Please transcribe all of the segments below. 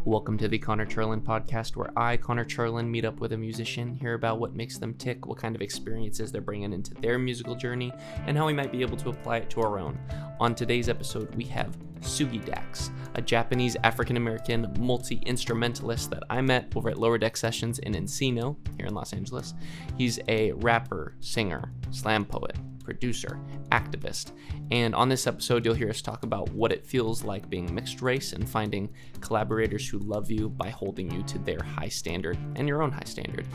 Welcome to the Cherland podcast, where I, Cherland, meet up with a musician, hear about what makes them tick, what kind of experiences they're bringing into their musical journey, and how we might be able to apply it to our own. On today's episode, we have Sugi Dakks, a Japanese African-American multi-instrumentalist that I met over at Lower Deck Sessions in Encino, here in Los Angeles. He's a rapper, singer, slam poet, producer, activist, and on this episode you'll hear us talk about what it feels like being mixed race and finding collaborators who love you by holding you to their high standard and your own high standard.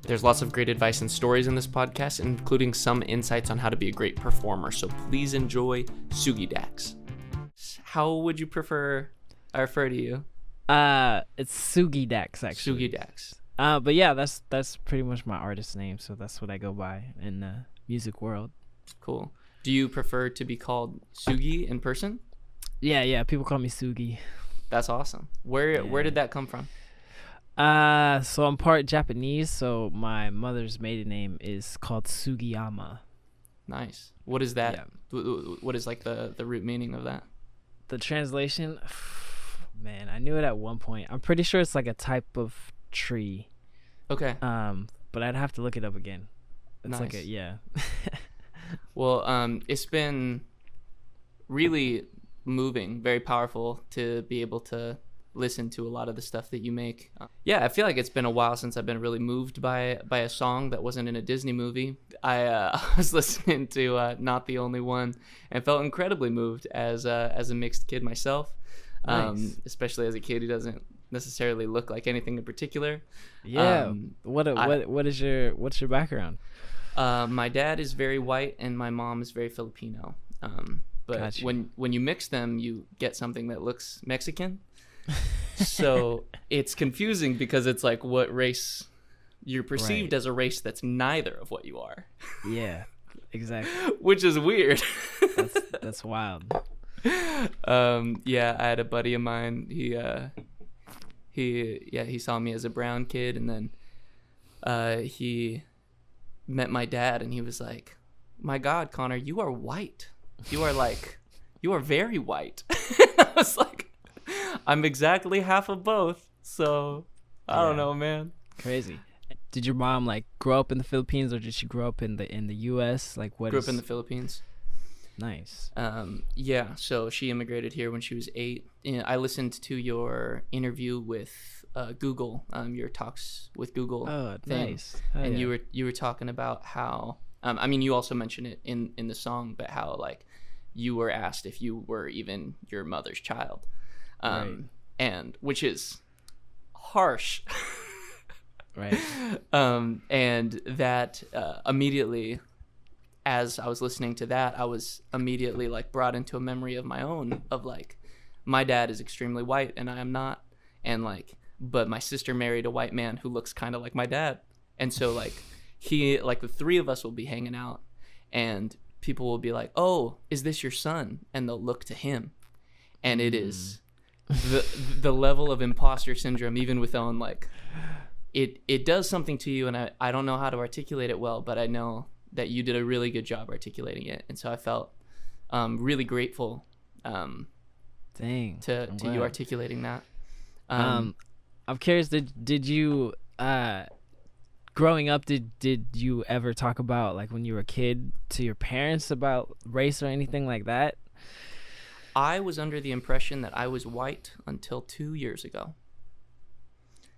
There's lots of great advice and stories in this podcast, including some insights on how to be a great performer, so please enjoy Sugi Dakks. How would you prefer I refer to you? It's Sugi Dakks, actually. Sugi Dakks. But yeah, that's pretty much my artist name, so that's what I go by in the music world. Cool. Do you prefer to be called Sugi in person? Yeah, people call me Sugi. That's awesome. Where did that come from? So I'm part Japanese, so my mother's maiden name is called Sugiyama. Nice. What is that? Yeah. What is like the root meaning of that? The translation, man, I knew it at one point. I'm pretty sure it's like a type of tree. Okay. But I'd have to look it up again. It's nice. like yeah. Well, it's been really moving, very powerful to be able to listen to a lot of the stuff that you make. Yeah, I feel like it's been a while since I've been really moved by a song that wasn't in a Disney movie. I was listening to Not the Only One and felt incredibly moved as a mixed kid myself. Nice. Especially as a kid who doesn't necessarily look like anything in particular. Yeah. What's your background? My dad is very white and my mom is very Filipino. But Gotcha. when you mix them, you get something that looks Mexican. So it's confusing because it's like what race you're perceived Right. as a race that's neither of what you are. Yeah, exactly. Which is weird. That's wild. Yeah, I had a buddy of mine. He saw me as a brown kid, and then he met my dad, and he was like, "My God, Connor, you are white. You are very white." I was like, "I'm exactly half of both." So I don't know, man. Crazy. Did your mom like grow up in the Philippines, or did she grow up in the U.S.? Like what? Grew up in the Philippines. Nice. Yeah. So she immigrated here when she was 8. I listened to your interview with Google, your talks with Google. Oh, thing. nice. And you were talking about how I mean, you also mentioned it in the song, but how like you were asked if you were even your mother's child, Right. and which is harsh. Right. And that immediately, as I was listening to that, I was immediately like brought into a memory of my own, of like my dad is extremely white and I am not, and like but my sister married a white man who looks kind of like my dad, and so like the three of us will be hanging out and people will be like, "Oh, is this your son?" And they'll look to him, and it is the level of imposter syndrome, even with own, like it does something to you, and I don't know how to articulate it well, but I know that you did a really good job articulating it, and so I felt really grateful Dang. to you articulating that. I'm curious. Did you growing up? Did you ever talk about, like, when you were a kid, to your parents about race or anything like that? I was under the impression that I was white until 2 years ago.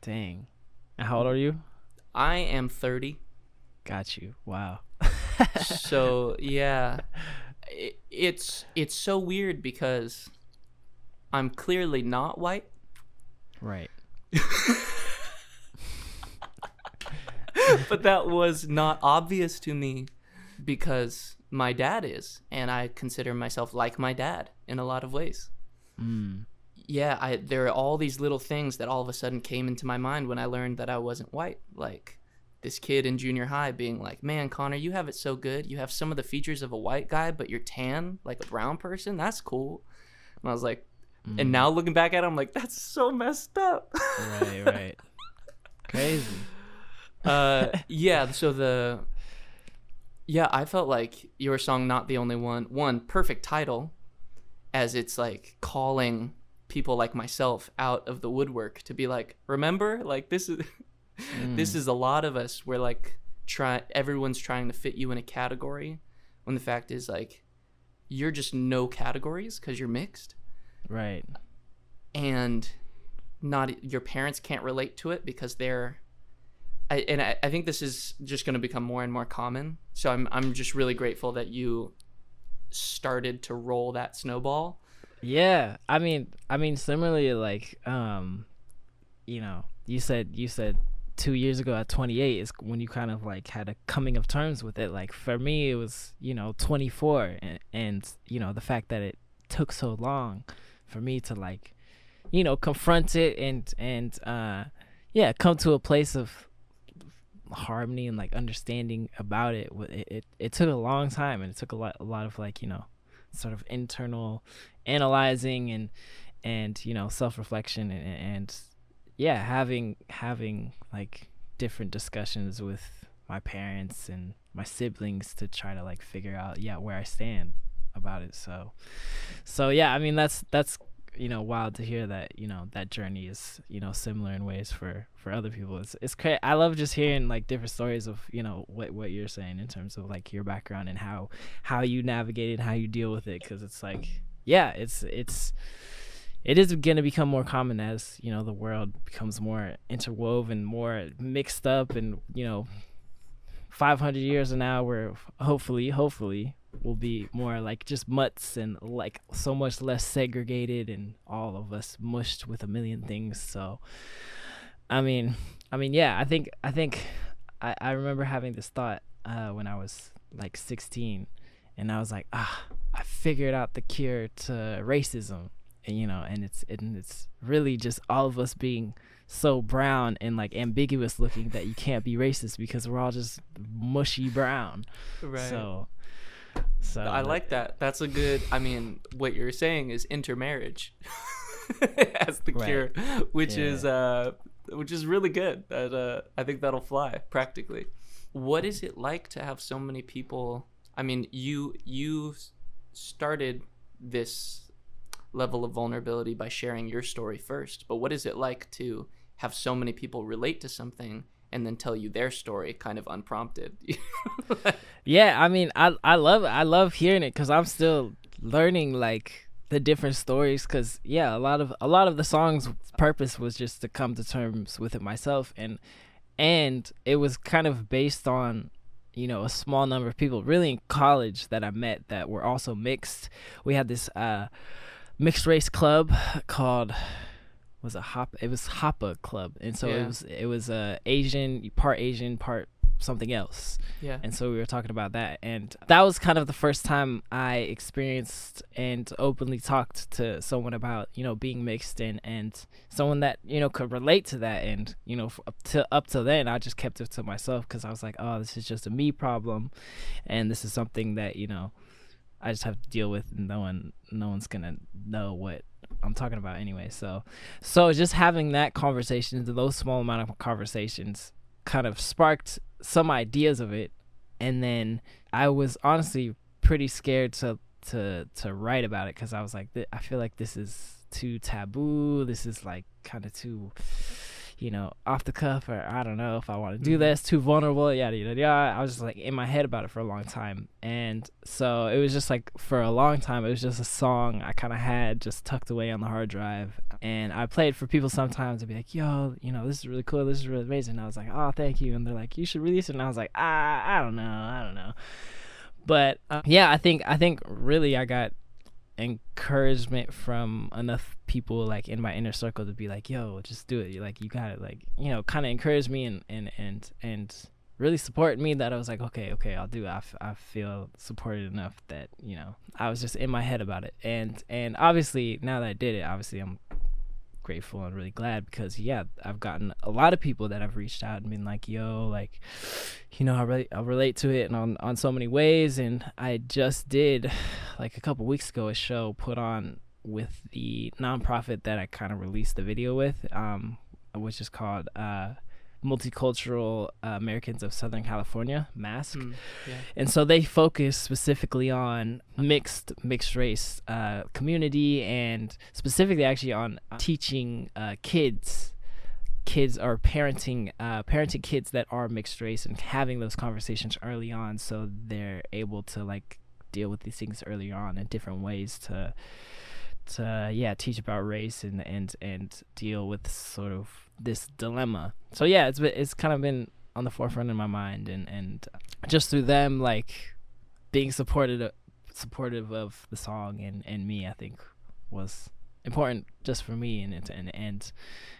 Dang. And how old are you? I am 30. Got you. Wow. So yeah, it's so weird because I'm clearly not white. Right. But that was not obvious to me because my dad is, and I consider myself like my dad in a lot of ways. Yeah, there are all these little things that all of a sudden came into my mind when I learned that I wasn't white. Like this kid in junior high being like, "Man, Connor, you have it so good. You have some of the features of a white guy, but you're tan like a brown person. That's cool." And I was like, and now looking back at it, I'm like, that's so messed up. Right. Crazy. Yeah, I felt like your song, Not the Only One, perfect title, as it's like calling people like myself out of the woodwork to be like, remember, like this is this is a lot of us. We're like everyone's trying to fit you in a category, when the fact is like you're just no categories because you're mixed, right? And not your parents can't relate to it because I think this is just going to become more and more common. So I'm just really grateful that you started to roll that snowball. Yeah, I mean similarly, like you know, you said 2 years ago at 28 is when you kind of like had a coming of terms with it. Like for me it was, 24, and the fact that it took so long for me to like, confront it and come to a place of harmony and like understanding about it. It took a long time, and it took a lot of like, sort of internal analyzing and self-reflection and having like different discussions with my parents and my siblings to try to like figure out where I stand about it. So yeah, I mean that's wild to hear that that journey is similar in ways for other people. It's crazy. I love just hearing like different stories of what you're saying in terms of like your background and how you navigate it, how you deal with it, because it's like it is going to become more common as the world becomes more interwoven, more mixed up, and 500 years from now we're hopefully will be more like just mutts and like so much less segregated and all of us mushed with a million things. So I mean yeah, I think I remember having this thought when I was like 16, and I was like, I figured out the cure to racism, and it's really just all of us being so brown and like ambiguous looking that you can't be racist because we're all just mushy brown. Right. So I like that. That's a good, what you're saying is intermarriage as the cure, which is really good. I think that'll fly practically. What is it like to have so many people? I mean, you started this level of vulnerability by sharing your story first, but what is it like to have so many people relate to something and then tell you their story kind of unprompted? Yeah, I mean, I love hearing it because I'm still learning like the different stories, because a lot of the song's purpose was just to come to terms with it myself, and it was kind of based on a small number of people really in college that I met that were also mixed. We had this mixed race club called it was Hoppa Club, and so it was Asian, part something else. Yeah. And so we were talking about that, and that was kind of the first time I experienced and openly talked to someone about being mixed and someone that could relate to that. And up till then I just kept it to myself because I was like, oh, this is just a me problem, and this is something that I just have to deal with, and no one's gonna know what I'm talking about anyway. So just having that conversation, those small amount of conversations kind of sparked some ideas of it, and then I was honestly pretty scared to write about it because I was like, I feel like this is too taboo, this is like kind of too off the cuff, or I don't know if I want to do this, too vulnerable, yada yada yada. I was just like in my head about it for a long time, and so it was just like for a long time it was just a song I kind of had just tucked away on the hard drive, and I played for people sometimes to be like, yo, this is really cool, this is really amazing. And I was like, oh, thank you, and they're like, you should release it, and I was like, I don't know, but I think really I got encouragement from enough people like in my inner circle to be like, yo, just do it, like you got it, like kind of encourage me and really support me, that I was like, okay, I'll do it. I feel supported enough that I was just in my head about it, and obviously now that I did it, obviously I'm grateful and really glad, because I've gotten a lot of people that have reached out and been like, yo, like I relate to it and on so many ways. And I just did like a couple weeks ago a show put on with the nonprofit that I kind of released the video with, which is called Multicultural Americans of Southern California, MASC. Yeah. And so they focus specifically on mixed race community, and specifically actually on teaching kids or parenting kids that are mixed race, and having those conversations early on, so they're able to like deal with these things early on in different ways to teach about race and deal with sort of this dilemma. So yeah, it's kind of been on the forefront in my mind, and just through them like being supportive of the song and me, I think was important just for me, and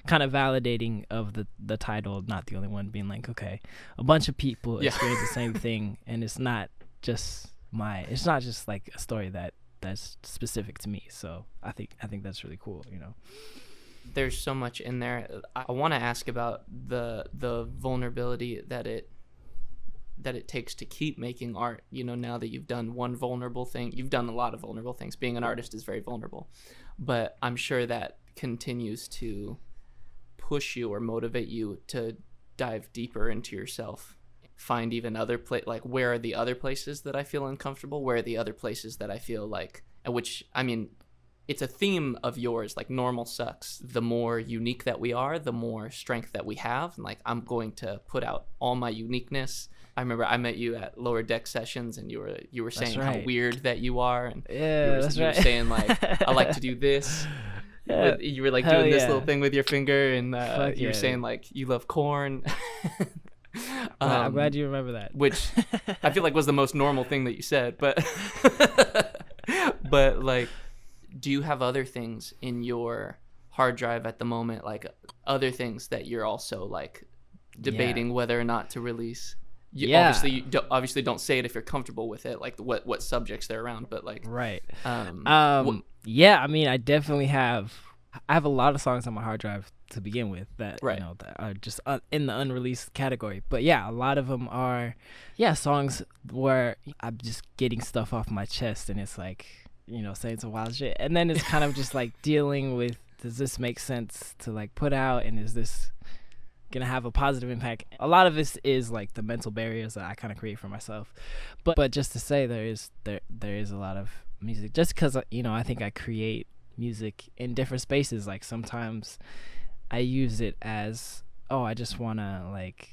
kind of validating of the title, Not the Only One, being like, okay, a bunch of people experience the same thing, and it's not just like a story that's specific to me. So I think that's really cool, you know. There's so much in there. I want to ask about the vulnerability that it takes to keep making art. You know, now that you've done one vulnerable thing, you've done a lot of vulnerable things. Being an artist is very vulnerable, but I'm sure that continues to push you or motivate you to dive deeper into yourself. Find even other like, where are the other places that I feel uncomfortable? Where are the other places that I feel like, which, I mean, it's a theme of yours, like normal sucks. The more unique that we are, the more strength that we have. And like, I'm going to put out all my uniqueness. I remember I met you at Lower Deck sessions, and you were saying how weird that you are, and you were saying like, I like to do this. Yeah. You were like doing this little thing with your finger, and you were saying like you love corn. I'm glad you remember that. Which I feel like was the most normal thing that you said, but like, do you have other things in your hard drive at the moment, like other things that you're also like debating whether or not to release? You obviously don't say it if you're comfortable with it, like what subjects they're around, but like right. Yeah, I mean, I definitely have. I have a lot of songs on my hard drive to begin with that you know that are just in the unreleased category. But yeah, a lot of them are songs where I'm just getting stuff off my chest, and it's like, you know, saying some wild shit, and then it's kind of just like dealing with, does this make sense to like put out, and is this gonna have a positive impact? A lot of this is like the mental barriers that I kind of create for myself, but just to say there is a lot of music, just because, you know, I think I create music in different spaces. Like sometimes I use it as, oh, I just want to like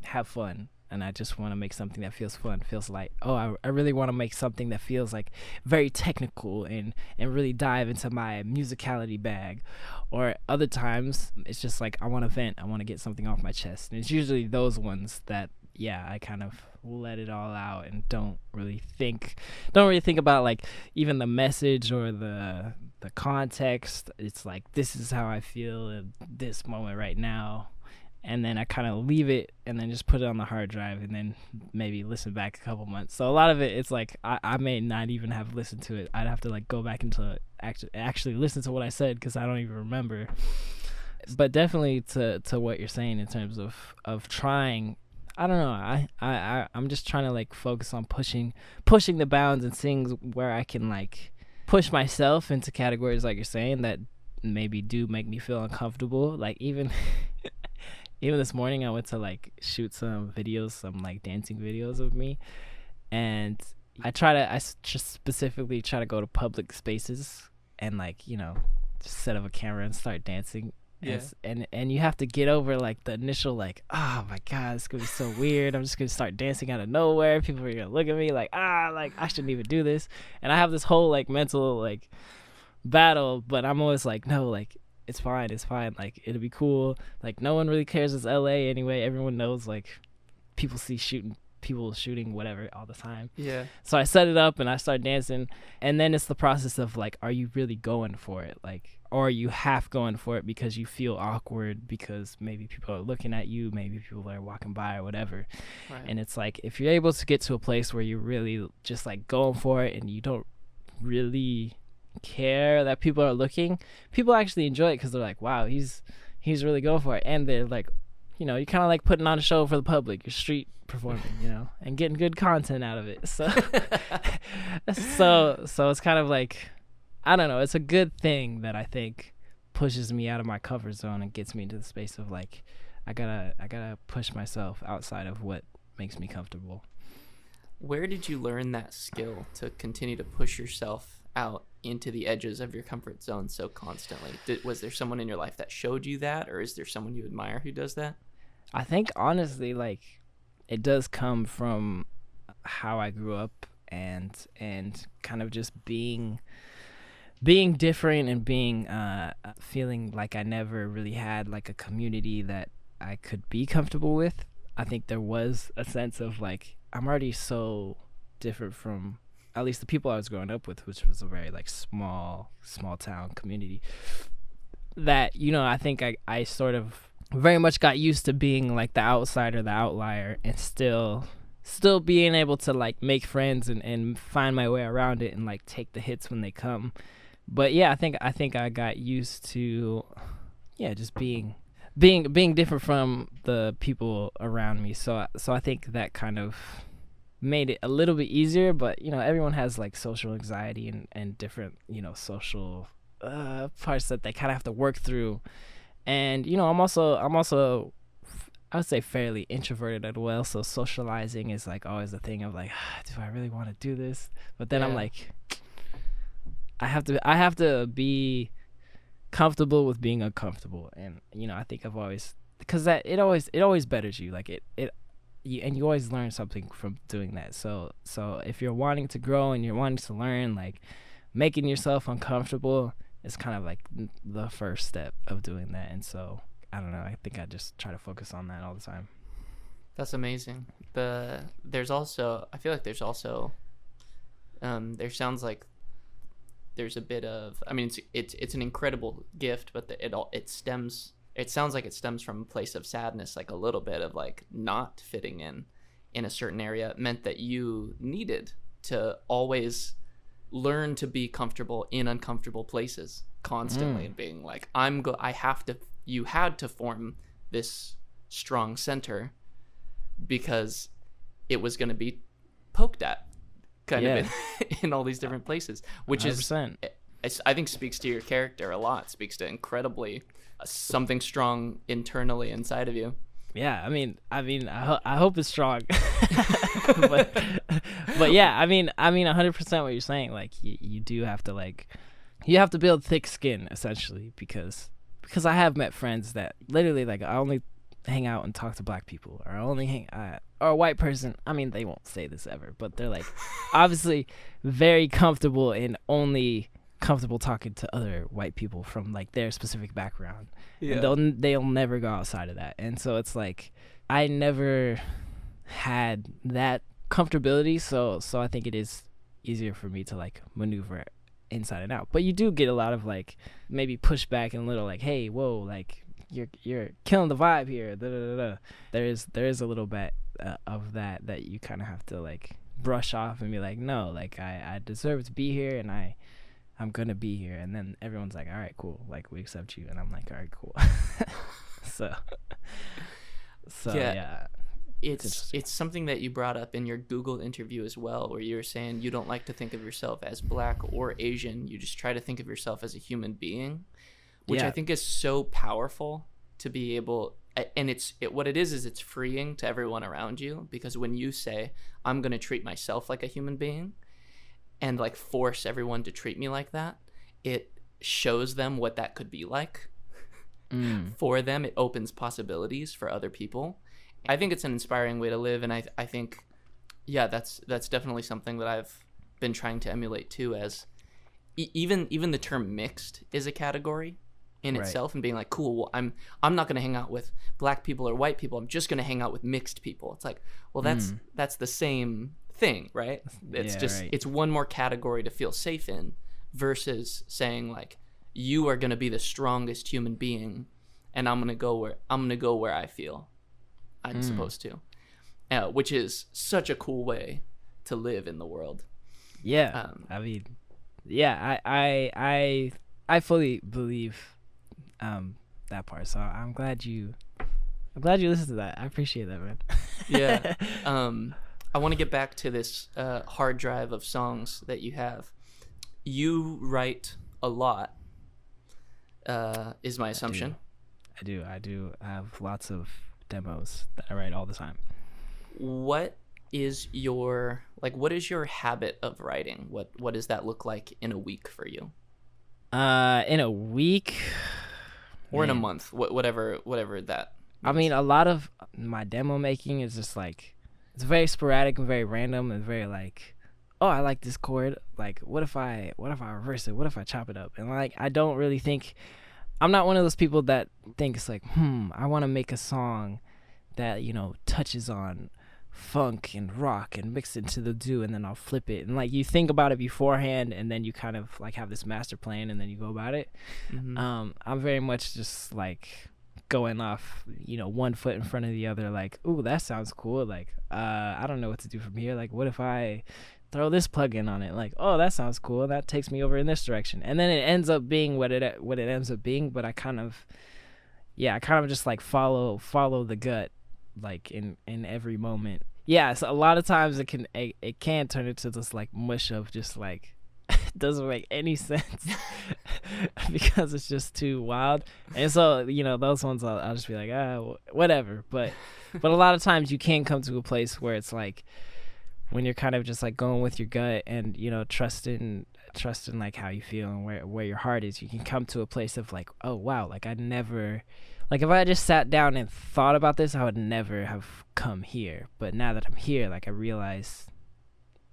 have fun, and I just want to make something that feels fun, feels light. Oh, I really want to make something that feels like very technical and really dive into my musicality bag. Or other times it's just like, I want to vent, I want to get something off my chest, and it's usually those ones that I kind of let it all out and don't really think about like even the message or the context. It's like, this is how I feel at this moment right now, and then I kind of leave it and then just put it on the hard drive, and then maybe listen back a couple months. So a lot of it, it's like I may not even have listened to it. I'd have to like go back into actually listen to what I said, because I don't even remember. But definitely to what you're saying in terms of trying, I don't know, I'm just trying to like focus on pushing the bounds and seeing where I can like push myself into categories, like you're saying, that maybe do make me feel uncomfortable. Like even this morning I went to like shoot some like dancing videos of me, and I just specifically try to go to public spaces and like, you know, just set up a camera and start dancing. Yeah. And you have to get over like the initial like, oh my god, it's gonna be so weird, I'm just gonna start dancing out of nowhere, people are gonna look at me like, like I shouldn't even do this, and I have this whole like mental like battle. But I'm always like, no, like it's fine, like it'll be cool, like no one really cares, it's LA anyway, everyone knows like people shooting whatever all the time. Yeah. So I set it up and I start dancing, and then it's the process of like, are you really going for it? Like, or are you half going for it because you feel awkward because maybe people are looking at you, maybe people are walking by or whatever. Right. And it's like, if you're able to get to a place where you're really just like going for it and you don't really care that people are looking, people actually enjoy it because they're like, wow, he's really going for it. And they're like, you know, you're kind of like putting on a show for the public, you're street performing, you know, and getting good content out of it. So so it's kind of like, I don't know, it's a good thing that I think pushes me out of my comfort zone and gets me into the space of like, I gotta push myself outside of what makes me comfortable. Where did you learn that skill to continue to push yourself out into the edges of your comfort zone so constantly? Was there someone in your life that showed you that, or is there someone you admire who does that? I think honestly, like, it does come from how I grew up, and kind of just being different, and being feeling like I never really had like a community that I could be comfortable with. I think there was a sense of like, I'm already so different from at least the people I was growing up with, which was a very like small town community, that, you know, I think I sort of very much got used to being like the outsider, the outlier, and still being able to like make friends, and find my way around it, and like take the hits when they come. But yeah, I think I got used to, yeah, just being different from the people around me. So I think that kind of made it a little bit easier. But, you know, everyone has like social anxiety, and different, you know, social parts that they kind of have to work through. And, you know, I'm also I would say fairly introverted as well. So socializing is like always a thing of like, do I really want to do this? But then I'm like, I have to be comfortable with being uncomfortable. And, you know, I think I've always, because that it always betters you. Like you always learn something from doing that. So if you're wanting to grow and you're wanting to learn, like, making yourself uncomfortable is kind of like the first step of doing that. And so I don't know, I think I just try to focus on that all the time. That's amazing. There's also, I feel like there's also, there sounds like there's a bit of, I mean, it's an incredible gift, but it sounds like it stems from a place of sadness, like a little bit of like not fitting in a certain area. It meant that you needed to always learn to be comfortable in uncomfortable places constantly, and being like, you had to form this strong center because it was going to be poked at kind of in all these different places, which 100%. I think speaks to your character a lot, speaks to incredibly something strong internally inside of you. Yeah, I mean, I hope it's strong, but yeah, I mean, 100% what you're saying. Like, you do have to, like, you have to build thick skin, essentially, because I have met friends that literally, like, I only hang out and talk to black people, or I only or a white person. I mean, they won't say this ever, but they're like obviously very comfortable and only comfortable talking to other white people from like their specific background. Yeah. And they'll never go outside of that. And so it's like I never had that comfortability, so I think it is easier for me to like maneuver inside and out. But you do get a lot of like maybe pushback and a little like, hey, whoa, like you're killing the vibe here. Da, da, da, da. There is a little bit of that you kind of have to like brush off and be like, no, like I deserve to be here, and I'm gonna be here. And then everyone's like, all right, cool, like we accept you, and I'm like, all right, cool. so yeah. It's something that you brought up in your Google interview as well, where you were saying you don't like to think of yourself as black or Asian. You just try to think of yourself as a human being, which I think is so powerful to be able. And what it is it's freeing to everyone around you, because when you say, I'm going to treat myself like a human being and like force everyone to treat me like that, it shows them what that could be like. For them. It opens possibilities for other people. I think it's an inspiring way to live, and I think, yeah, that's definitely something that I've been trying to emulate too. As even the term mixed is a category in itself, and being like, cool, well, I'm not going to hang out with black people or white people. I'm just going to hang out with mixed people. It's like, well, that's the same thing, right? It's it's one more category to feel safe in, versus saying like, you are going to be the strongest human being, and I'm going to go where I feel I'm supposed to, which is such a cool way to live in the world. Yeah, I mean, yeah, I fully believe that part. So I'm glad you listened to that. I appreciate that, man. Yeah. I want to get back to this hard drive of songs that you have. You write a lot, is my assumption. I do have lots of demos that I write all the time. What is your habit of writing? What does that look like in a week for you? In a week or in a month, whatever that means. I mean, a lot of my demo making is just like, it's very sporadic and very random and very like, oh, I like this chord, like what if I reverse it, what if I chop it up? And like, I don't really think, I'm not one of those people that thinks like, I want to make a song that, you know, touches on funk and rock and mix it into the do, and then I'll flip it. And like, you think about it beforehand, and then you kind of like have this master plan, and then you go about it. I'm very much just like going off, you know, one foot in front of the other, like, ooh, that sounds cool, like I don't know what to do from here, like what if I throw this plug-in on it, like, oh, that sounds cool, that takes me over in this direction, and then it ends up being what it ends up being. But I kind of just like follow the gut, like in every moment. Yeah, so a lot of times it can turn into this like mush of just like it doesn't make any sense because it's just too wild. And so, you know, those ones I'll just be like, whatever. But a lot of times you can come to a place where it's like, when you're kind of just like going with your gut and, you know, trusting like how you feel and where your heart is, you can come to a place of like, oh wow, like I never, like if I just sat down and thought about this, I would never have come here. But now that I'm here, like I realize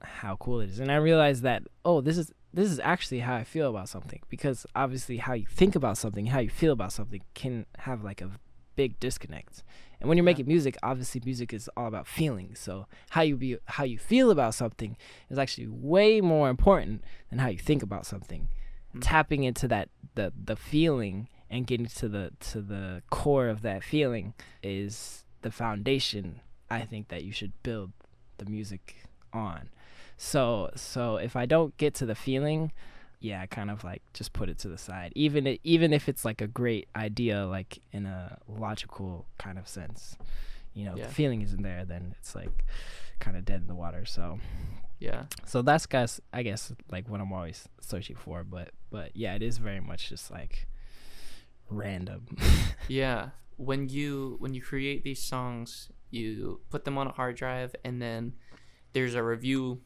how cool it is. And I realize that, oh, this is actually how I feel about something, because obviously how you think about something, how you feel about something can have like a big disconnect. And when you're making music, obviously music is all about feelings. So how you feel about something is actually way more important than how you think about something. Tapping into that the feeling and getting to the core of that feeling is the foundation, I think, that you should build the music on. So if I don't get to the feeling, I kind of like just put it to the side, even if it's like a great idea, like in a logical kind of sense, you know, the feeling isn't there, then it's like kind of dead in the water. So that's, guys, I guess, like what I'm always searching for. But yeah, it is very much just like random. When you create these songs, you put them on a hard drive, and then there's a review,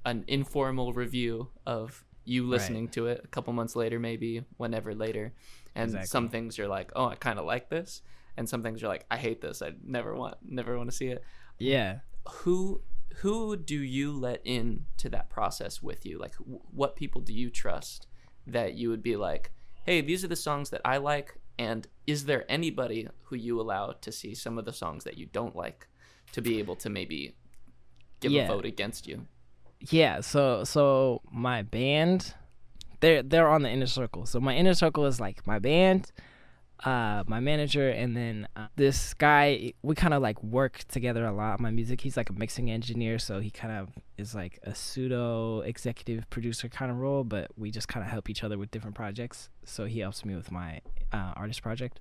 an informal review of you listening to it a couple months later, maybe whenever later, and some things you're like, oh, I kind of like this, and some things you're like, I hate this, I never want to see it. Who do you let in to that process with you? Like, what people do you trust that you would be like, hey, these are the songs that I like, and is there anybody who you allow to see some of the songs that you don't like, to be able to maybe give a vote against you? So my band, they're on the inner circle. So my inner circle is like my band, my manager, and then this guy. We kind of like work together a lot on my music. He's like a mixing engineer, so he kind of is like a pseudo executive producer kind of role, but we just kind of help each other with different projects. So he helps me with my artist project,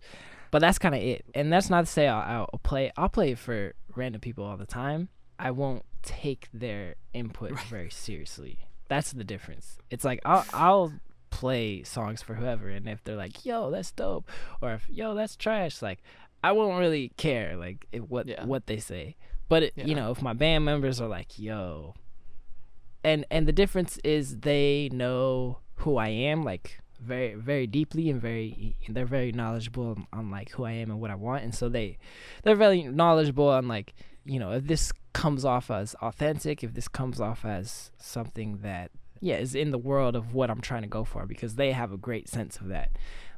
but that's kind of it. And that's not to say I'll play it for random people all the time. I won't take their input very seriously. That's the difference. It's like I'll play songs for whoever, and if they're like, yo, that's dope, or if, yo, that's trash, like I won't really care like what they say. But you know, if my band members are like, yo, and the difference is they know who I am, like very, very deeply, and they're very knowledgeable on like who I am and what I want, and so they're very knowledgeable on like, you know, if this comes off as authentic, if this comes off as something that is in the world of what I'm trying to go for, because they have a great sense of that.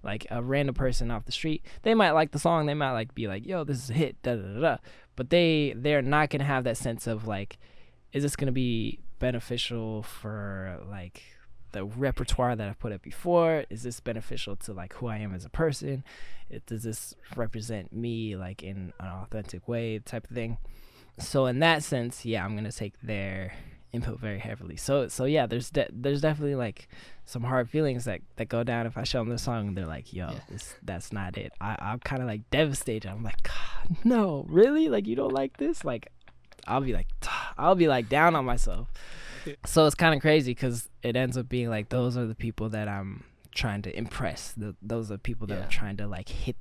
Like a random person off the street, they might like the song, they might like be like, yo, this is a hit, da da da da, but they're not gonna have that sense of like, is this gonna be beneficial for like the repertoire that I've put up before? Is this beneficial to like who I am as a person? Does this represent me like in an authentic way, type of thing? So in that sense, I'm gonna take their input very heavily. So yeah, there's definitely like some hard feelings that go down if I show them the song and they're like, yo, that's not it. I'm kind of like devastated. I'm like, God, no, really? Like, you don't like this? Like, I'll be like down on myself. So it's kind of crazy because it ends up being like, those are the people that I'm trying to impress. Those are people that I'm trying to like hit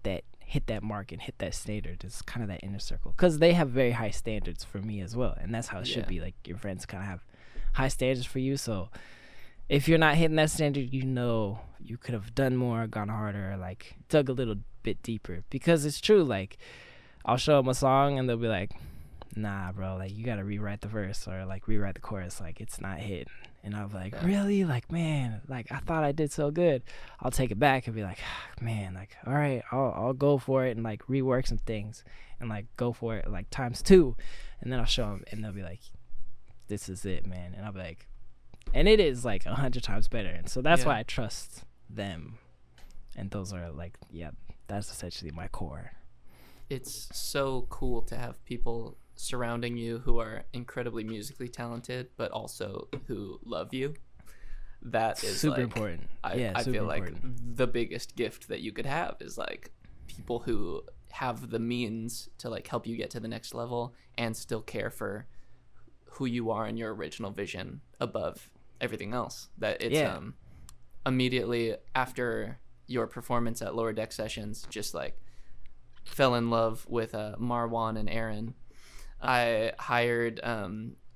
hit that mark and hit that standard. It's kind of that inner circle, because they have very high standards for me as well, and that's how it should be. Like, your friends kind of have high standards for you, so if you're not hitting that standard, you know you could have done more, gone harder, like dug a little bit deeper. Because it's true, like, I'll show them a song and they'll be like, nah, bro, like, you gotta rewrite the verse or like rewrite the chorus, like, it's not hitting. And I'll be like, really? Like, man, like, I thought I did so good. I'll take it back and be like, man, like, all right, I'll go for it and like rework some things and like go for it like ×2. And then I'll show them and they'll be like, this is it, man. And I'll be like, and it is like 100 times better. And so that's why I trust them. And those are like, that's essentially my core. It's so cool to have people surrounding you who are incredibly musically talented, but also who love you. That is super like, important. I feel like the biggest gift that you could have is like people who have the means to like help you get to the next level and still care for who you are and your original vision above everything else. That it's immediately after your performance at Lower Deck Sessions, just like fell in love with Marwan and Aaron. I hired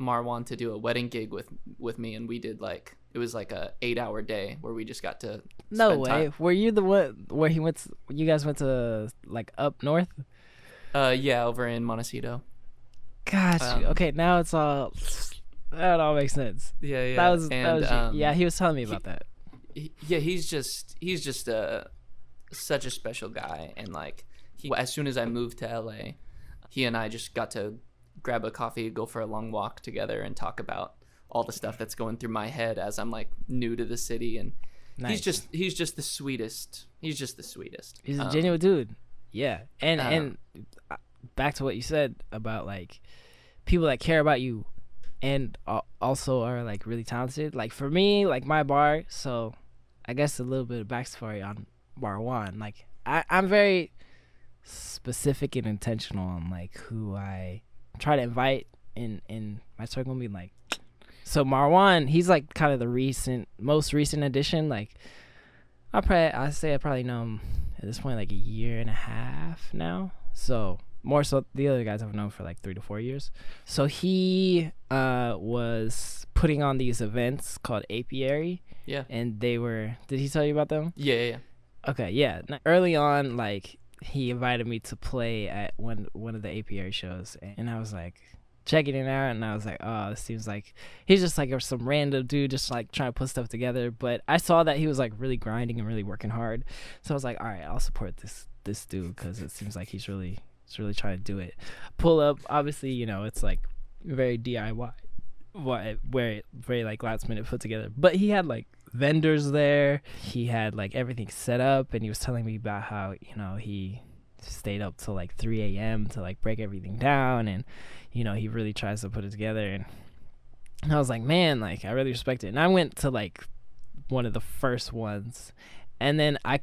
Marwan to do a wedding gig with me, and we did like, it was like a 8-hour day where we just got to no way time. Were you the one where you guys went to like up north? Over in Montecito. Gosh, okay, now it's all, that all makes sense. That was he was telling me about that. He's just such a special guy, and like as soon as I moved to LA, he and I just got to grab a coffee, go for a long walk together, and talk about all the stuff that's going through my head as I'm like new to the city. And he's just the sweetest. He's just the sweetest. He's a genuine dude. Yeah, and back to what you said about like people that care about you and also are like really talented. Like for me, like my bar. So I guess a little bit of backstory on bar one. Like I'm very specific and intentional on like who I try to invite in my circle. Being like, so Marwan, he's like kind of the most recent addition. Like I probably know him at this point like a year and a half now. So more so the other guys I've known for like 3 to 4 years. So he was putting on these events called Apiary. Yeah. And did he tell you about them? Yeah. Okay, yeah. Early on, like, he invited me to play at one of the Apiary shows, and I was like checking it out, and I was like, oh, this seems like he's just like some random dude just like trying to put stuff together. But I saw that he was like really grinding and really working hard, so I was like, all right, I'll support this dude because it seems like he's really trying to do it. Pull up, obviously, you know, it's like very DIY, very like last minute put together. But he had like vendors there. He had like everything set up, and he was telling me about how, you know, he stayed up till like 3 a.m. to like break everything down, and you know, he really tries to put it together. And I was like, man, like I really respect it. And I went to like one of the first ones, and then I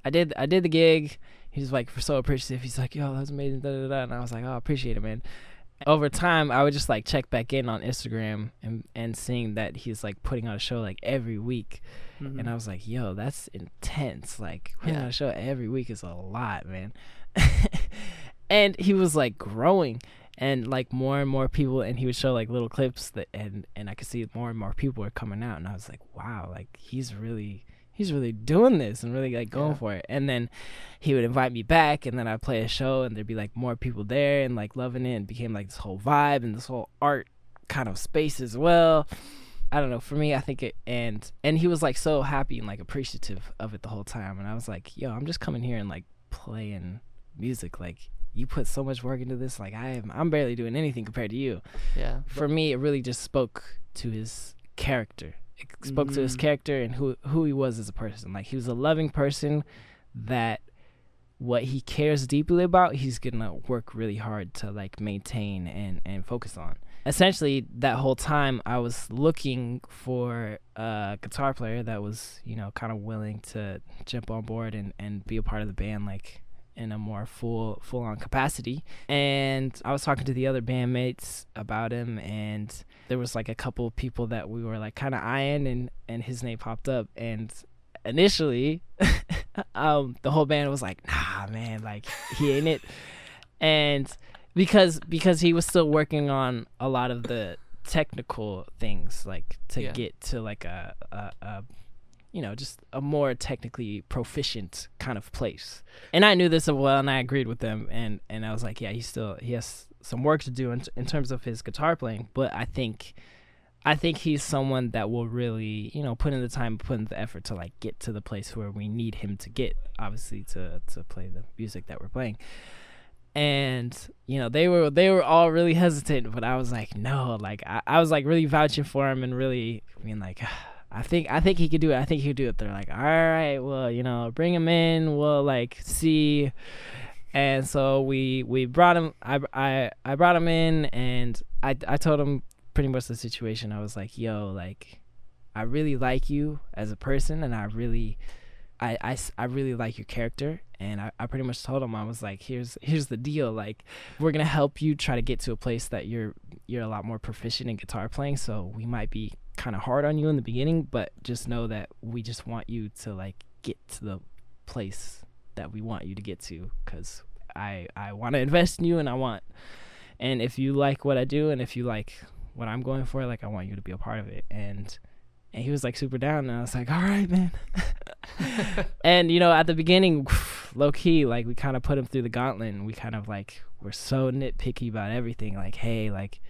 did the gig. He was like so appreciative. He's like, yo, that was amazing, da da da. And I was like, oh, I appreciate it, man. Over time, I would just like check back in on Instagram and seeing that he's like putting on a show like every week. Mm-hmm. And I was like, yo, that's intense. Like putting on a show every week is a lot, man. And he was like growing, and like more and more people, and he would show like little clips and I could see more and more people were coming out, and I was like, wow, like he's really doing this and really like going for it. And then he would invite me back, and then I'd play a show, and there'd be like more people there and like loving it, and became like this whole vibe and this whole art kind of space as well. I don't know, for me, I think it, and he was like so happy and like appreciative of it the whole time. And I was like, yo, I'm just coming here and like playing music. Like you put so much work into this. Like I'm barely doing anything compared to you. Yeah. For me, it really just spoke to his character. It spoke to his character and who he was as a person. Like he was a loving person that what he cares deeply about, he's gonna work really hard to like maintain and focus on. Essentially, that whole time I was looking for a guitar player that was, you know, kind of willing to jump on board and be a part of the band, like in a more full-on capacity. And I was talking to the other bandmates about him, and there was like a couple of people that we were like kind of eyeing, and his name popped up. And initially The whole band was like, nah, man, like he ain't it. And because he was still working on a lot of the technical things, like to get to like a just a more technically proficient kind of place. And I knew this as well, and I agreed with them, and I was like, yeah, he has some work to do in terms of his guitar playing, but I think he's someone that will really, put in the time, put in the effort to like get to the place where we need him to get, obviously, to play the music that we're playing. And they were all really hesitant, but I was like, no, like I was like really vouching for him and really being like, I think he could do it. I think he could do it. They're like, all right, well, bring him in. We'll like see. And so we brought him. I brought him in, and I told him pretty much the situation. I was like, yo, like I really like you as a person, and I really like your character. And I pretty much told him, I was like, here's the deal. Like, we're going to help you try to get to a place that you're a lot more proficient in guitar playing. So we might be kind of hard on you in the beginning, but just know that we just want you to like get to the place that we want you to get to. Cause I want to invest in you, and if you like what I do, and if you like what I'm going for, like I want you to be a part of it. And he was like super down, and I was like, all right, man. And at the beginning, low key, like we kind of put him through the gauntlet, and we kind of like were so nitpicky about everything, like, hey, like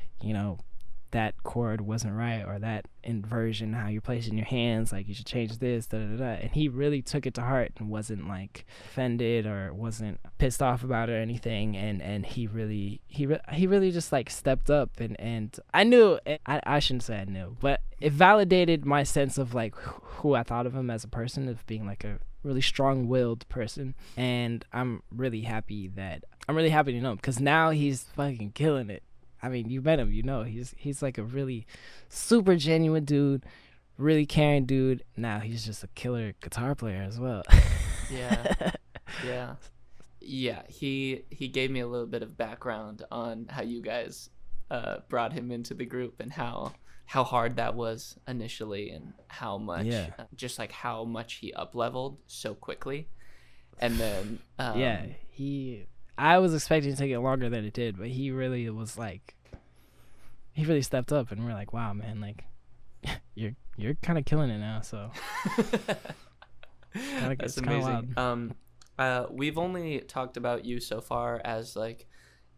that chord wasn't right, or that inversion, how you're placing your hands, like you should change this, and he really took it to heart and wasn't like offended or wasn't pissed off about it or anything. And he really just like stepped up, and I knew, I shouldn't say I knew, but it validated my sense of like who I thought of him as a person, of being like a really strong-willed person. And I'm really happy to know him, because now he's fucking killing it. I mean, you met him, he's like a really super genuine dude, really caring dude. Now he's just a killer guitar player as well. Yeah. He gave me a little bit of background on how you guys brought him into the group, and how hard that was initially, and how much just like how much he up-leveled so quickly. And then I was expecting it to take longer than it did, but he really was like, he really stepped up, and we're like, wow, man, like you're kind of killing it now. So that's amazing. We've only talked about you so far as like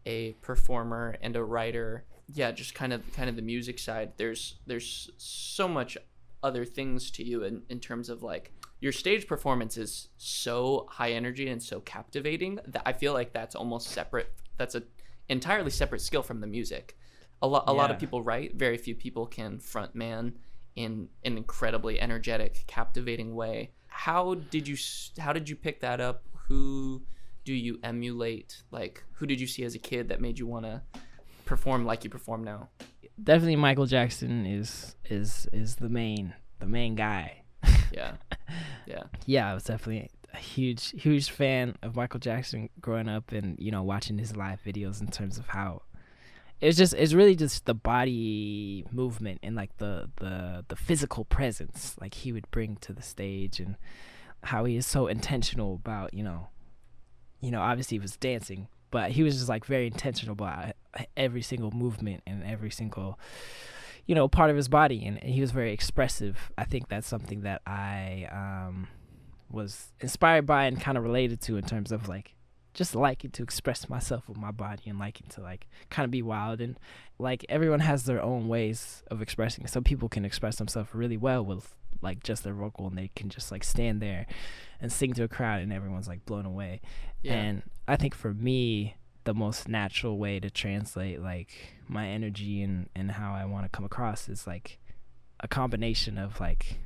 a performer and a writer. Yeah, just kind of the music side. There's so much other things to you in terms of like your stage performance is so high energy and so captivating that I feel like that's almost separate. That's a entirely separate skill from the music. A lot of people write. Very few people can frontman in an incredibly energetic, captivating way. How did you pick that up? Who do you emulate? Like, who did you see as a kid that made you want to perform like you perform now? Definitely Michael Jackson is the main guy. Yeah, I was definitely a huge fan of Michael Jackson growing up, and watching his live videos, in terms of how it's really just the body movement and like the physical presence like he would bring to the stage, and how he is so intentional about obviously he was dancing, but he was just like very intentional about every single movement and every single part of his body, and he was very expressive. I think that's something that I was inspired by and kind of related to, in terms of like just liking to express myself with my body, and liking to like kind of be wild. And like everyone has their own ways of expressing. Some people can express themselves really well with like just their vocal, and they can just like stand there and sing to a crowd, and everyone's like blown away. And I think for me, the most natural way to translate like my energy and how I want to come across is like a combination of like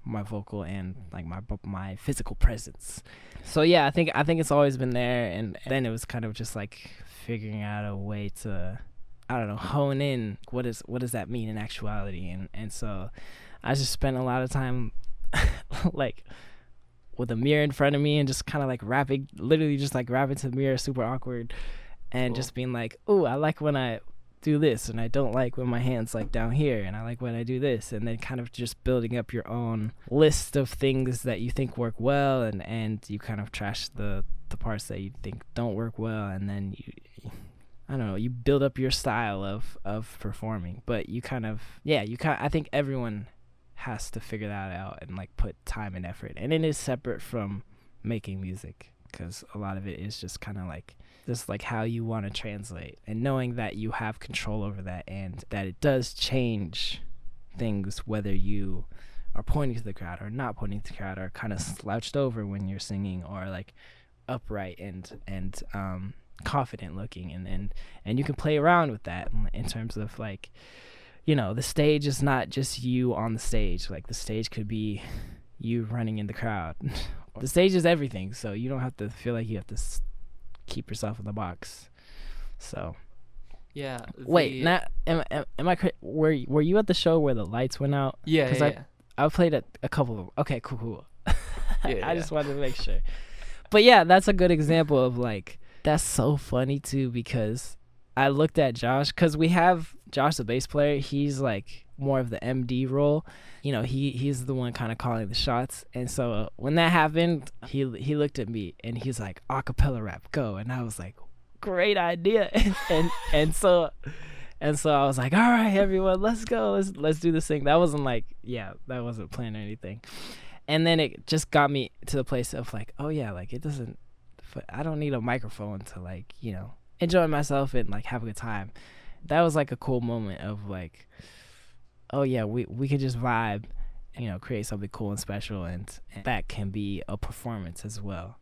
my vocal and like my physical presence. So yeah, I think it's always been there, and then it was kind of just like figuring out a way to, I don't know, hone in what does that mean in actuality. And so I just spent a lot of time like with a mirror in front of me, and just kind of like literally just like rapping to the mirror, super awkward, and just being like, oh, I like when I do this, and I don't like when my hand's like down here, and I like when I do this, and then kind of just building up your own list of things that you think work well, and you kind of trash the parts that you think don't work well, and then I don't know, you build up your style of performing. But I think everyone has to figure that out and like put time and effort, and it is separate from making music, because a lot of it is just kind of like just like how you want to translate, and knowing that you have control over that, and that it does change things whether you are pointing to the crowd or not pointing to the crowd, or kind of slouched over when you're singing, or like upright and confident looking, and you can play around with that in terms of like, you know, the stage is not just you on the stage. Like the stage could be you running in the crowd. The stage is everything, so you don't have to feel like you have to keep yourself in the box. So yeah. Wait, not am I were you at the show where the lights went out? Yeah. I played a couple of them. Okay, cool. I just wanted to make sure. But yeah, that's a good example of like, that's so funny too, because I looked at Josh, because we have Josh, the bass player. He's like more of the MD role. You know, he's the one kind of calling the shots. And so when that happened, he looked at me and he's like, acapella rap, go. And I was like, great idea. and so I was like, all right, everyone, let's go. Let's do this thing. That wasn't like, that wasn't planned or anything. And then it just got me to the place of like, oh yeah, like I don't need a microphone to like, you know, enjoy myself and like have a good time. That was like a cool moment of like, oh yeah, we could just vibe, you know, create something cool and special, and that can be a performance as well.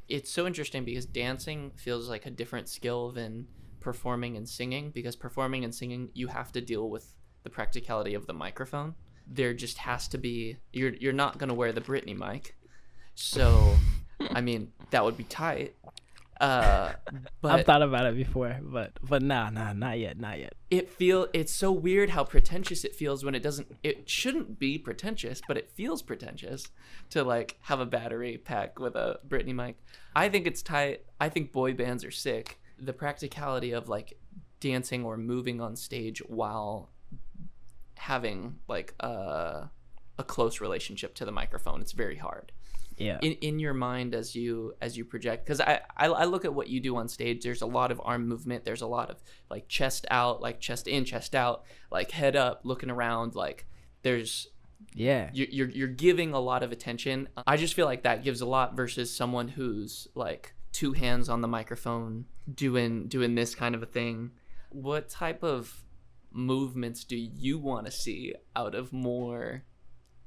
It's so interesting because dancing feels like a different skill than performing and singing, because performing and singing, you have to deal with the practicality of the microphone. There just has to be, you're not going to wear the Britney mic. So, I mean, that would be tight. But I've thought about it before, but nah, not yet. It's so weird how pretentious it feels when it shouldn't be pretentious, but it feels pretentious to like have a battery pack with a Britney mic. I think it's tight. I think boy bands are sick. The practicality of like dancing or moving on stage while having like a close relationship to the microphone, it's very hard. Yeah. In your mind as you project, because I look at what you do on stage. There's a lot of arm movement. There's a lot of like chest out, like chest in, chest out, like head up, looking around. Like there's you're giving a lot of attention. I just feel like that gives a lot versus someone who's like two hands on the microphone doing this kind of a thing. What type of movements do you want to see out of more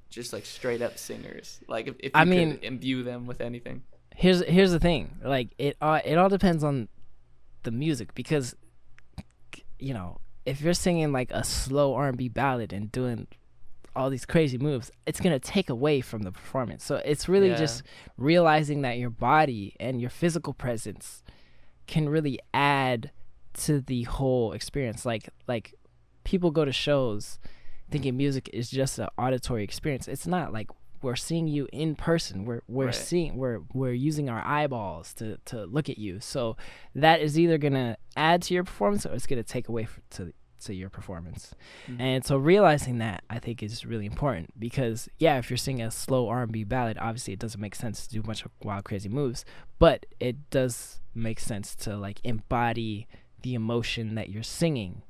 just like straight up singers? Like if you could imbue them with anything. Here's the thing. Like it all depends on the music, because you know, if you're singing like a slow R&B ballad and doing all these crazy moves, it's gonna take away from the performance. So it's really just realizing that your body and your physical presence can really add to the whole experience. Like people go to shows thinking music is just an auditory experience. It's not. Like, we're seeing you in person. We're seeing, we're using our eyeballs to look at you. So that is either gonna add to your performance or it's gonna take away to your performance. Mm-hmm. And so realizing that, I think, is really important, because if you're singing a slow R&B ballad, obviously it doesn't make sense to do a bunch of wild crazy moves, but it does make sense to like embody the emotion that you're singing.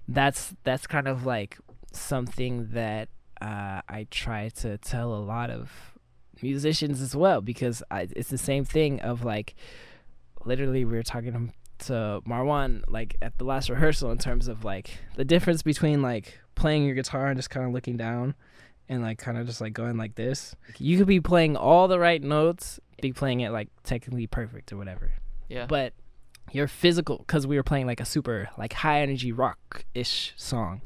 That's kind of like something that I try to tell a lot of musicians as well, because it's the same thing of like, literally we were talking to Marwan like at the last rehearsal in terms of like the difference between like playing your guitar and just kind of looking down and like kind of just like going like this. You could be playing all the right notes, be playing it like technically perfect or whatever, but your physical, because we were playing like a super like high energy rock-ish song,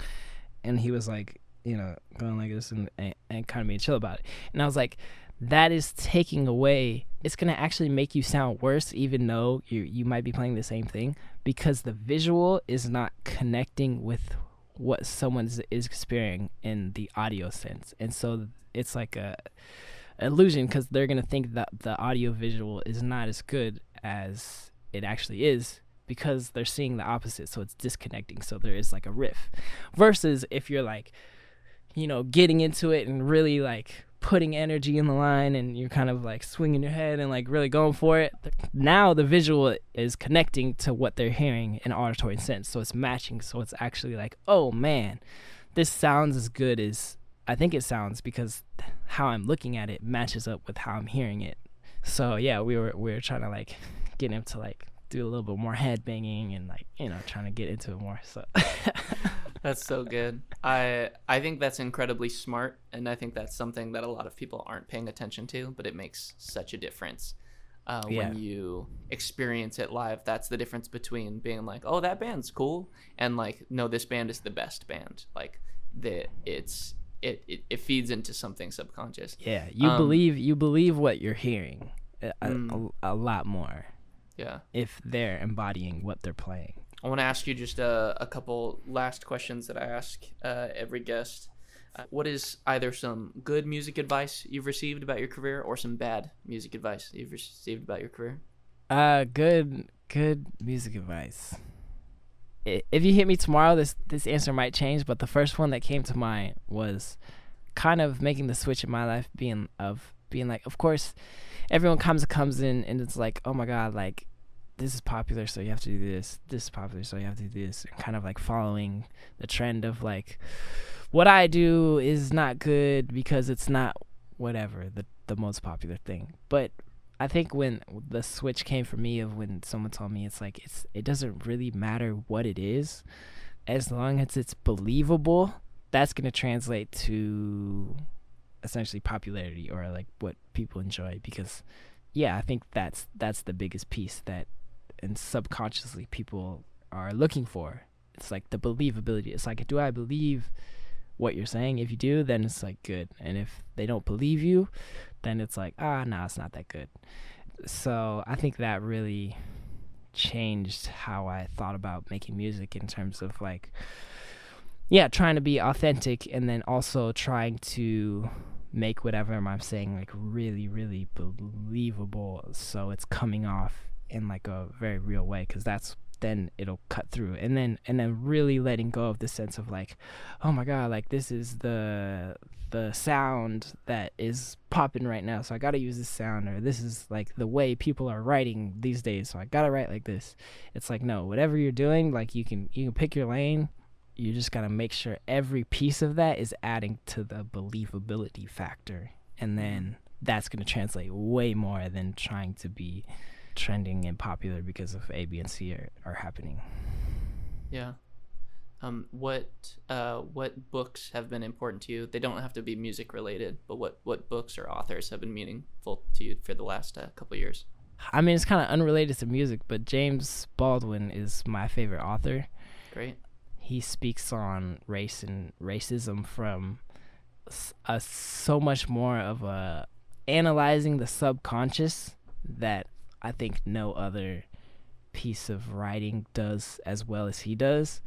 and he was like, you know, going like this and kind of being chill about it. And I was like, that is taking away, it's going to actually make you sound worse, even though you might be playing the same thing, because the visual is not connecting with what someone is experiencing in the audio sense. And so it's like a illusion, because they're going to think that the audio visual is not as good as it actually is, because they're seeing the opposite, so it's disconnecting, so there is like a riff. Versus if you're like, getting into it and really like putting energy in the line, and you're kind of like swinging your head and like really going for it, now the visual is connecting to what they're hearing in auditory sense, so it's matching, so it's actually like, oh man, this sounds as good as I think it sounds, because how I'm looking at it matches up with how I'm hearing it. So yeah, we were trying to like get him to like do a little bit more head banging and like, trying to get into it more. So That's so good. I think that's incredibly smart, and I think that's something that a lot of people aren't paying attention to, but it makes such a difference. When you experience it live, that's the difference between being like, oh, that band's cool, and like, no, this band is the best band. Like it feeds into something subconscious. Yeah, you believe what you're hearing a lot more. Yeah, if they're embodying what they're playing. I want to ask you just a couple last questions that I ask every guest. What is either some good music advice you've received about your career, or some bad music advice you've received about your career? Good music advice. If you hit me tomorrow, this answer might change, but the first one that came to mind was kind of making the switch in my life, being like, of course, everyone comes in and it's like, oh my God, like, this is popular, so you have to do this. This is popular, so you have to do this. And kind of like following the trend of like, what I do is not good because it's not whatever, the most popular thing. But I think when the switch came for me of when someone told me it doesn't really matter what it is, as long as it's believable, that's going to translate to essentially popularity, or like what people enjoy. Because I think that's the biggest piece that, and subconsciously people are looking for. It's like the believability. It's like, do I believe what you're saying? If you do, then it's like good. And if they don't believe you, then it's like, no, it's not that good. So I think that really changed how I thought about making music, in terms of like, trying to be authentic, and then also trying to make whatever I'm saying like really, really believable, so it's coming off in like a very real way, because then it'll cut through. And then really letting go of the sense of like, oh my God, like this is the sound that is popping right now, so I gotta use this sound, or this is like the way people are writing these days, so I gotta write like this. It's like, no, whatever you're doing, like you can pick your lane. You just gotta make sure every piece of that is adding to the believability factor, and then that's gonna translate way more than trying to be trending and popular because of A, B, and C are happening. Yeah. What books have been important to you? They don't have to be music related, but what books or authors have been meaningful to you for the last couple of years? I mean, it's kind of unrelated to music, but James Baldwin is my favorite author. Great. He speaks on race and racism from so much more of a analyzing the subconscious that I think no other piece of writing does as well as he does.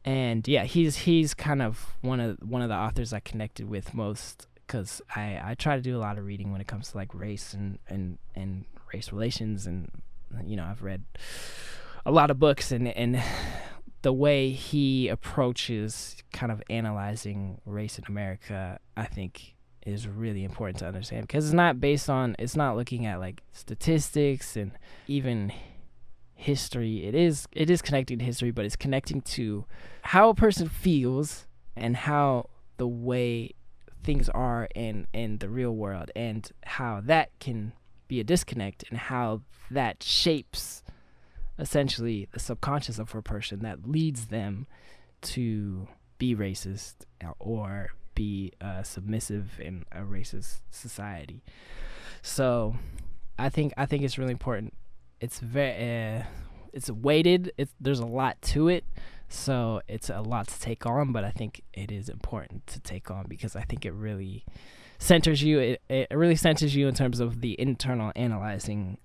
And he's kind of one of the authors I connected with most, because I try to do a lot of reading when it comes to like race and race relations, and I've read a lot of books, and the way he approaches kind of analyzing race in America, I think, is really important to understand, because it's not looking at like statistics and even history. It is connecting to history, but it's connecting to how a person feels and how the way things are in the real world, and how that can be a disconnect, and how that shapes essentially the subconscious of a person that leads them to be racist or be submissive in a racist society. So I think it's really important. It's very it's weighted. There's a lot to it, so it's a lot to take on. But I think it is important to take on, because I think it really centers you. It really centers you in terms of the internal analyzing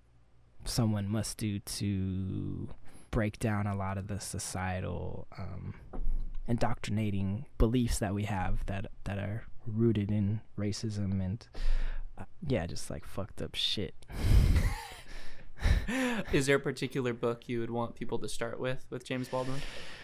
someone must do to break down a lot of the societal indoctrinating beliefs that we have that are rooted in racism and just like fucked up shit. Is there a particular book you would want people to start with James Baldwin?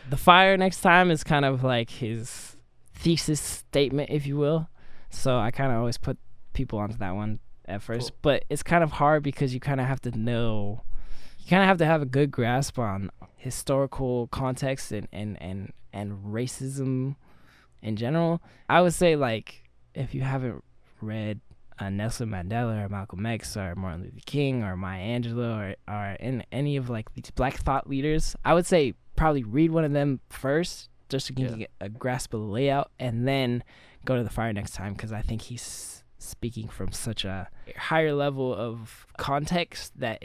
The Fire Next Time is kind of like his thesis statement, if you will. So I kind of always put people onto that one at first. Cool. But it's kind of hard because you kind of have to know, you kind of have to have a good grasp on historical context and racism in general. I would say, like, if you haven't read Nelson Mandela or Malcolm X or Martin Luther King or Maya Angelou or in any of like these black thought leaders, I would say probably read one of them first just so you can get a grasp of the layout, and then go to The Fire Next Time, because I think he's speaking from such a higher level of context that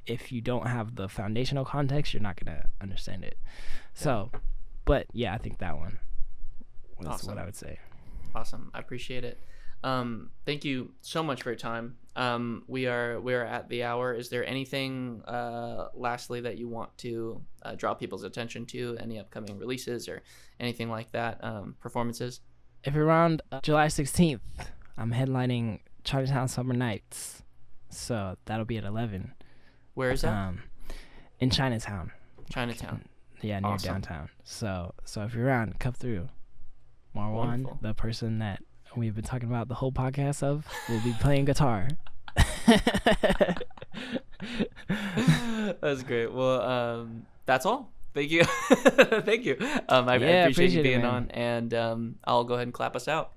if you don't have the foundational context, you're not going to understand it. So, but yeah, I think that one was Awesome. what I would say. Awesome. I appreciate it. Thank you so much for your time. We are at the hour. Is there anything lastly that you want to draw people's attention to? Any upcoming releases or anything like that? Performances? If you're around July 16th, I'm headlining Chinatown Summer Nights, so that'll be at 11. Where is that? In Chinatown. Chinatown. Yeah, near downtown. So if you're around, come through. Marwan, Wonderful. the person that we've been talking about the whole podcast of, will be playing guitar. That's great. Well, that's all. Thank you. Thank you. I appreciate you being on, and I'll go ahead and clap us out.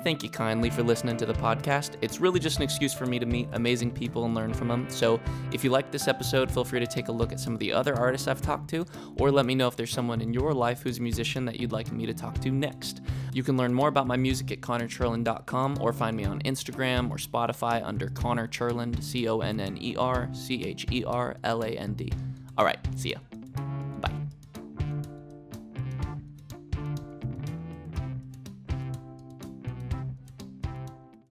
Thank you kindly for listening to the podcast. It's really just an excuse for me to meet amazing people and learn from them. So if you like this episode, feel free to take a look at some of the other artists I've talked to, or let me know if there's someone in your life who's a musician that you'd like me to talk to next. You can learn more about my music at ConnorCherland.com, or find me on Instagram or Spotify under Connor Cherland, ConnerCherland. All right, see ya.